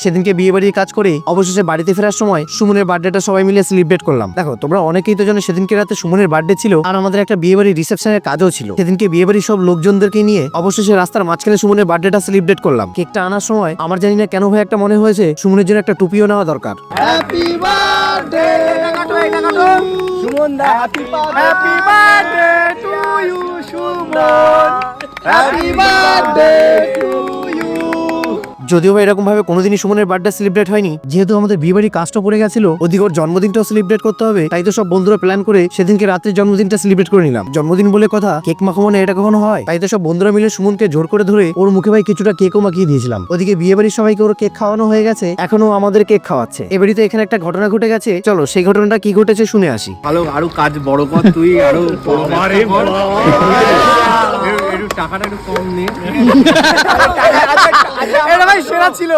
সেদিনকে বিয়ে বাড়ির কাজ করে অবশেষে বাড়িতে ফেরার সময় সুমনের বার্থডেটা সবাই মিলে সেলিব্রেট করলাম। দেখো তোমরা অনেকেই তো জানো সেদিনকে রাতে সুমনের বার্থডে ছিল আর আমাদের একটা বিয়ে বাড়ির রিসেপশনের কাজও ছিল। সেদিনকে বিয়ে বাড়ির সব লোকজনদেরকে নিয়ে অবশেষে রাস্তার মাঝখানে সুমনের বার্থডেটা সেলিব্রেট করলাম। কেকটা আনার সময় আমার জানি না কেন ভাই একটা মনে হয়েছে সুমনের জন্য একটা টুপিও নেওয়া দরকার। হ্যাপি বার্থডে সুমন দা, happy birthday to you Suman, happy birthday to you. যদিও বা এরকম ভাবে কোনোদিনই সুমনের বার্থডে সেলিব্রেট হয়নি, যেহেতু আমাদের বিয়ে বাড়ির কাজটা পড়ে গেছিল, ওদিকে ওর জন্মদিনটাও সেলিব্রেট করতে হবে, তাই তো সব বন্ধুরা প্ল্যান করে সেদিনকে রাত্রে জন্মদিনটা সেলিব্রেট করে নিলাম। জন্মদিন বলে কথা, কেক মাখাবো না এটা কখনো হয়? তাই তো সব বন্ধুরা মিলে সুমনকে জোর করে ধরে ওর মুখে ভাই কিছুটা কেকও মাখিয়ে দিয়েছিলাম। ওদিকে বিয়ে বাড়ির সবাইকে ওর কেক খাওয়ানো হয়ে গেছে, এখনো আমাদের কেক খাওয়াচ্ছে। এবারে তো এখানে একটা ঘটনা ঘটে গেছে, চলো সেই ঘটনাটা কি ঘটেছে শুনে আসি। ভালো আরো কাজ বড় কর তুই, আরো একটু টাকাটা একটু কম নে। এটা ভাই সেরা ছিল।